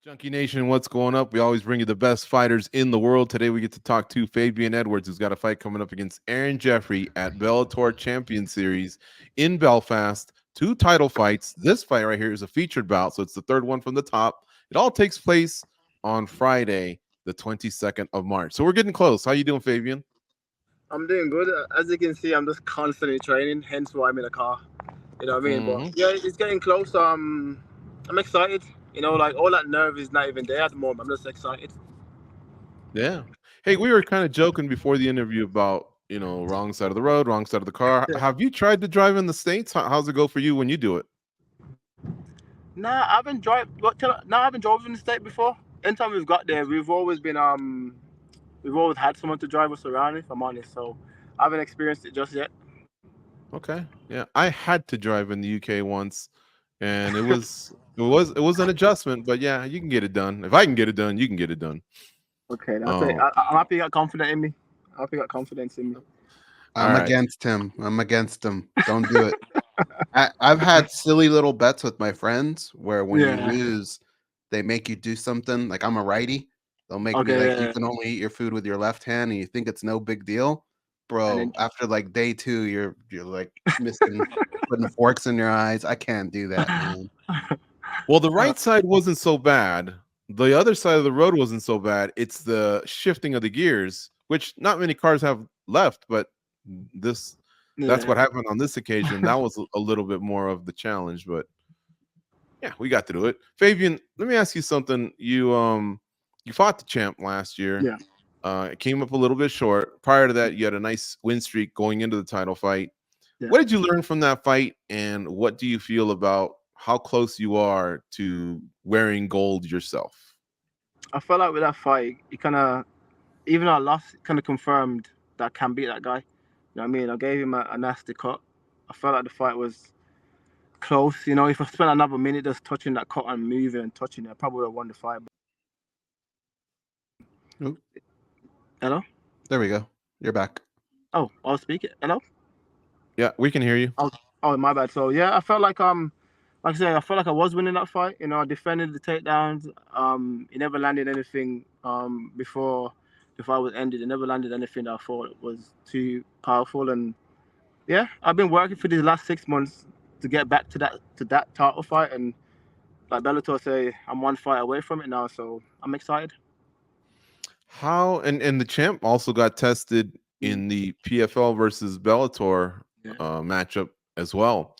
Junkie Nation, what's going up? We always bring you the best fighters in the world. Today we get to talk to Fabian Edwards, who's got a fight coming up against Jeffery at Bellator Champion Series in Belfast. Two title fights. This fight right here is a featured bout, so it's the third one from the top. It all takes place on Friday, the 22nd of March. So we're getting close. How you doing, Fabian? I'm doing good. As you can see, I'm just constantly training, hence why I'm in a car. You know what I mean? But yeah, it's getting close. I'm excited. Like all that nerve is not even there at the moment. I'm just excited. Yeah. Hey, we were kind of joking before the interview about, wrong side of the road, wrong side of the car. Yeah. Have you tried to drive in the States? How's it go for you when you do it? Nah, I haven't I haven't drove in the state before. Anytime we've got there, we've always had someone to drive us around. If I'm honest, so I haven't experienced it just yet. Okay. Yeah. I had to drive in the UK once, and it was an adjustment, but yeah, you can get it done. If I can get it done, you can get it done. Okay, that's it. I'm happy you got confidence in me. I'm happy you got confidence in me. I'm against him. Don't do it. I've had silly little bets with my friends where when you lose, they make you do something. Like I'm a righty. They'll make me like you can only eat your food with your left hand, and you think it's no big deal, bro. After like day 2, you're like missing, putting forks in your eyes. I can't do that, man. Well, the right side wasn't so bad. The other side of the road wasn't so bad. It's the shifting of the gears, which not many cars have left, but that's what happened on this occasion. That was a little bit more of the challenge, but yeah, we got through it. Fabian, let me ask you something. You fought the champ last year. Yeah. It came up a little bit short. Prior to that, you had a nice win streak going into the title fight. Yeah. What did you learn from that fight, and what do you feel about how close you are to wearing gold yourself? I felt like with that fight, it kind of, even though I lost, it kind of confirmed that I can beat that guy. You know what I mean? I gave him a nasty cut. I felt like the fight was close. If I spent another minute just touching that cut and moving and touching it, I probably would have won the fight. Ooh. Hello? There we go. You're back. Oh, I'll speak it. Hello? Yeah, we can hear you. Oh, my bad. So yeah, I felt like like I said, I felt like I was winning that fight. I defended the takedowns. It never landed anything before the fight was ended. It never landed anything that I thought was too powerful. And yeah, I've been working for these last 6 months to get back to that title fight. And like Bellator say, I'm one fight away from it now. So I'm excited. How and the champ also got tested in the PFL versus Bellator matchup as well.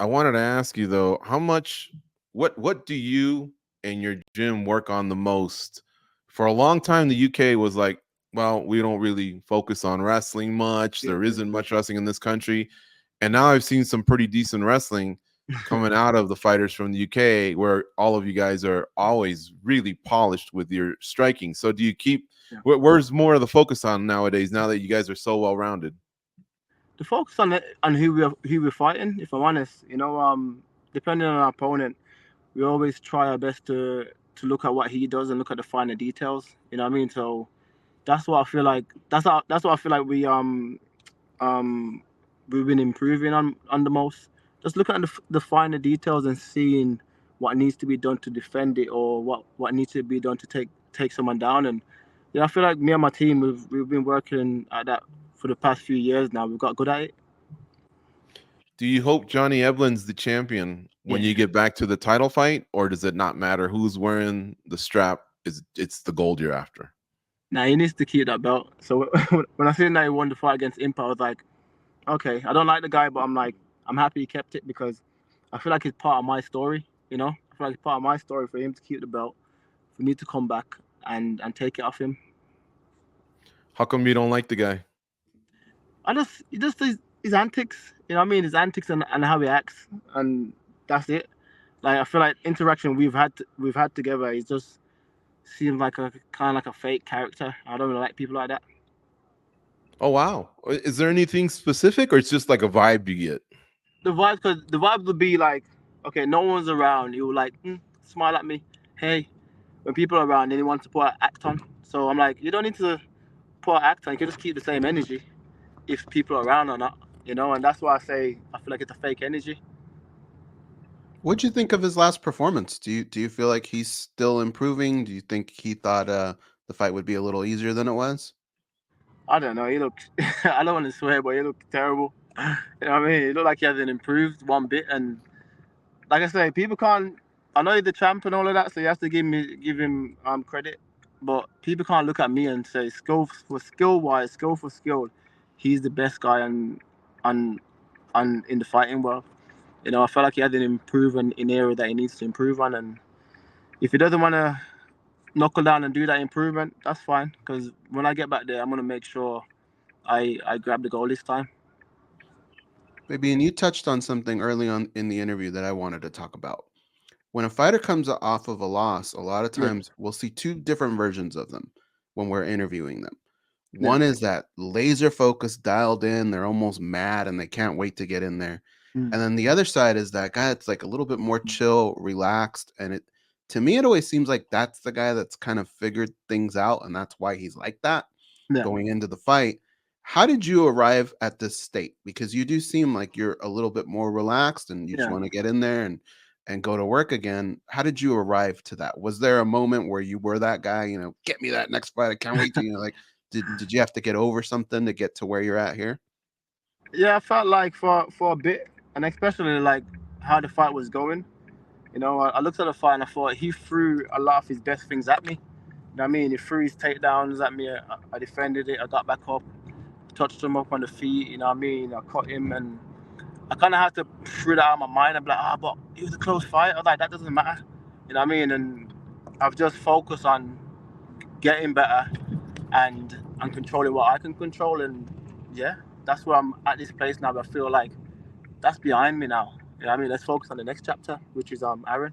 I wanted to ask you though, what do you and your gym work on the most? For a long time, the UK was like, well, we don't really focus on wrestling much. There isn't much wrestling in this country. And now I've seen some pretty decent wrestling coming out of the fighters from the UK, where all of you guys are always really polished with your striking. So do you keep, where's more of the focus on nowadays, now that you guys are so well-rounded? The focus on who we're fighting, if I'm honest, depending on our opponent, we always try our best to look at what he does and look at the finer details. You know what I mean? So that's what I feel like. That's what I feel like we've been improving on the most. Just looking at the finer details and seeing what needs to be done to defend it, or what needs to be done to take someone down. And yeah, I feel like me and my team we've been working at that for the past few years now. We've got good at it. Do you hope Johnny Eblen's the champion when you get back to the title fight, or does it not matter who's wearing the strap? It's the gold you're after? Nah, he needs to keep that belt. So when I seen that he won the fight against Impa, I was like, okay, I don't like the guy, but I'm happy he kept it, because I feel like it's part of my story. I feel like it's part of my story for him to keep the belt, for me to come back and take it off him. How come you don't like the guy? His antics, his antics and how he acts, and that's it. Like, I feel like interaction we've had together, he just seems like a kind of like a fake character. I don't really like people like that. Oh wow! Is there anything specific, or it's just like a vibe you get? The vibe would be like, okay, no one's around. You will like smile at me, hey. When people are around, then he wants to put an act on. So I'm like, you don't need to put an act on. You can just keep the same energy if people are around or not. And that's why I say I feel like it's a fake energy. What'd you think of his last performance? Do you feel like he's still improving? Do you think he thought the fight would be a little easier than it was? I don't know. He looked. I don't want to swear, but he looked terrible. You know what I mean? He looked like he hasn't improved one bit. And like I say, people can't. I know he's the champ and all of that, so you have to give him credit. But people can't look at me and say skill for skill, he's the best guy on in the fighting world. You know, I feel like he hasn't improved in area that he needs to improve on, and if he doesn't want to knuckle down and do that improvement, that's fine. Because when I get back there, I'm gonna make sure I grab the goal this time. Maybe, and you touched on something early on in the interview that I wanted to talk about. When a fighter comes off of a loss, a lot of Yeah, times we'll see two different versions of them when we're interviewing them. yeah, One is that laser focus, dialed in, they're almost mad and they can't wait to get in there. And then the other side is that guy that's like a little bit more chill, relaxed. And it, to me, it always seems like that's the guy that's kind of figured things out. And that's why he's like that yeah, going into the fight. How did you arrive at this state? Because you do seem like you're a little bit more relaxed and you just yeah. want to get in there and go to work again. How did you arrive to that? Was there a moment where you were that guy, get me that next fight? I can't wait to, like, did you have to get over something to get to where you're at here? Yeah, I felt like for a bit, and especially like how the fight was going. You know, I looked at the fight and I thought he threw a lot of his best things at me. You know what I mean? He threw his takedowns at me. I defended it. I got back up, touched him up on the feet. You know what I mean? I caught him, and I kind of had to throw that out of my mind. I'm like, but it was a close fight. I was like, that doesn't matter. You know what I mean? And I've just focused on getting better and controlling what I can control. And yeah, that's where I'm at this place now. I feel like that's behind me now. You know what I mean? Let's focus on the next chapter, which is Aaron.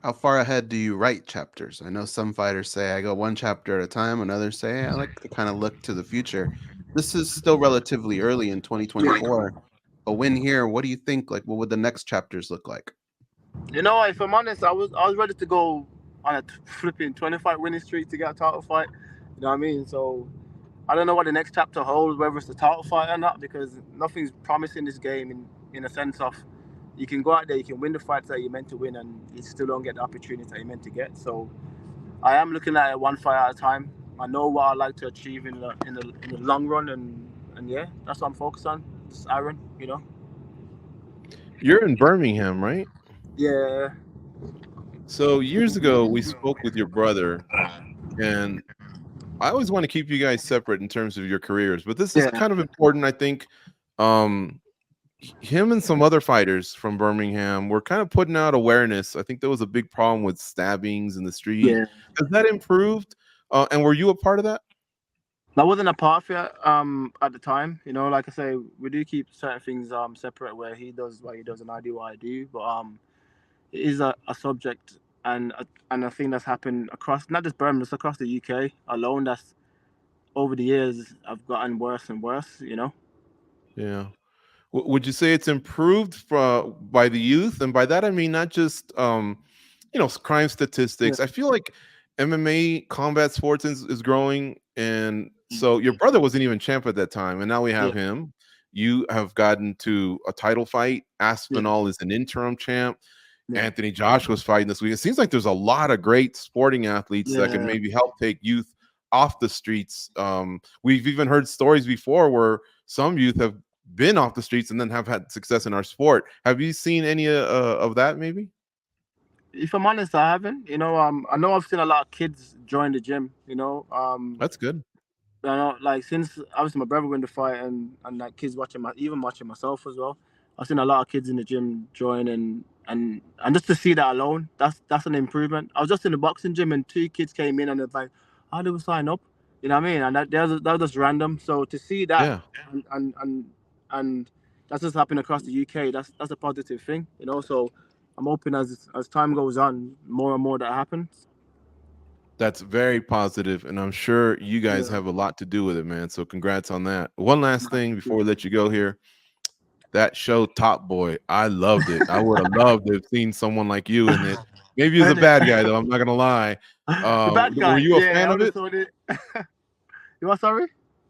How far ahead do you write chapters? I know some fighters say I go one chapter at a time, and others say I like to kind of look to the future. This is still relatively early in 2024. A win here, what do you think? Like, what would the next chapters look like? You know, if I'm honest, I was ready to go on a flipping 25 winning streak to get a title fight. You know what I mean? So I don't know what the next chapter holds, whether it's the title fight or not, because nothing's promised in this game in a sense of you can go out there, you can win the fights that you're meant to win, and you still don't get the opportunity that you're meant to get. So I am looking at it one fight at a time. I know what I like to achieve in the long run, and yeah, that's what I'm focused on. It's Aaron, you know. You're in Birmingham, right? Yeah, So years ago, we spoke with your brother, and I always want to keep you guys separate in terms of your careers, but this is yeah, kind of important, I think. Um, him and some other fighters from Birmingham were kind of putting out awareness. I think there was a big problem with stabbings in the street. yeah. Has that improved? And were you a part of that? That wasn't a part of it at the time. You know, like I say, we do keep certain things separate where he does what he does and I do what I do. But it is a subject and a thing that's happened across not just Birmingham, it's across the UK alone. That's over the years have gotten worse and worse. You know. Yeah. Would you say it's improved by the youth? And by that, I mean, not just, crime Yeah. statistics. I feel like MMA combat sports is growing. And Mm. so your brother wasn't even champ at that time. And now we Yeah. have him. You have gotten to a title fight. Yeah. Aspinall is an interim champ. Yeah. Anthony Joshua's fighting this week. It seems like there's a lot of great sporting athletes that can Yeah. maybe help take youth off the streets. We've even heard stories before where some youth have been off the streets and then have had success in our sport. Have you seen any of that maybe? If I'm honest, I haven't. You know, I know I've seen a lot of kids join the gym. You know, That's good. I know, like since obviously my brother went to fight and like kids watching even watching myself as well. I've seen a lot of kids in the gym join and just to see that alone, that's an improvement. I was just in the boxing gym and two kids came in and it's like, how do we sign up? You know what I mean? And that was just random. So to see that Yeah. and that's just happening across the UK. That's a positive thing. You know, so I'm hoping as time goes on, more and more that happens. That's very positive, and I'm sure you guys Yeah. have a lot to do with it, man. So congrats on that. One last thing before we let you go here. That show Top Boy, I loved it. I would have loved to have seen someone like you in it. Maybe he was a bad guy though, I'm not gonna lie. The bad Were guy. you a Yeah, fan I of would have it? thought it. You what? Sorry.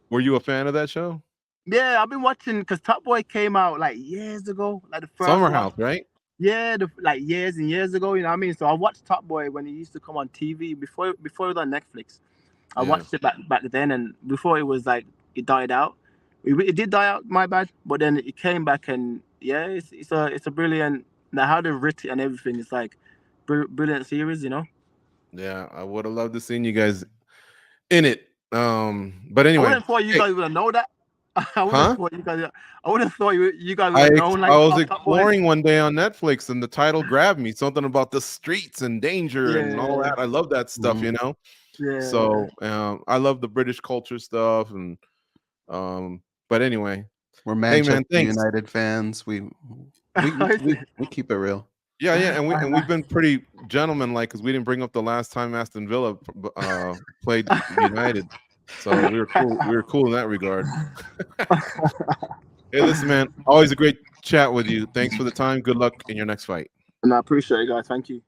Were you a fan of that show? Yeah, I've been watching because Top Boy came out like years ago, like the first Summer one. House, right? Yeah, like years and years ago, you know what I mean? So I watched Top Boy when he used to come on TV before it was on Netflix. I watched it back then, and before it was like it died out. It did die out, my bad, but then it came back, and yeah, it's a brilliant. Now how they've written it and everything, it's like brilliant series, you know. Yeah, I would have loved to seen you guys in it. But anyway, I wouldn't have thought you guys would know that. I would have thought you guys. I would have thought you guys would have known. Like, I was exploring one day on Netflix, and the title grabbed me. Something about the streets and danger and all that. I love that stuff, you know. Yeah. So I love the British culture stuff, and but anyway, we're Manchester thanks. United fans. We keep it real. Yeah, and we've been pretty gentlemanlike because we didn't bring up the last time Aston Villa played United. So we were cool in that regard. Hey, listen, man, always a great chat with you. Thanks for the time. Good luck in your next fight. And I appreciate it, guys. Thank you.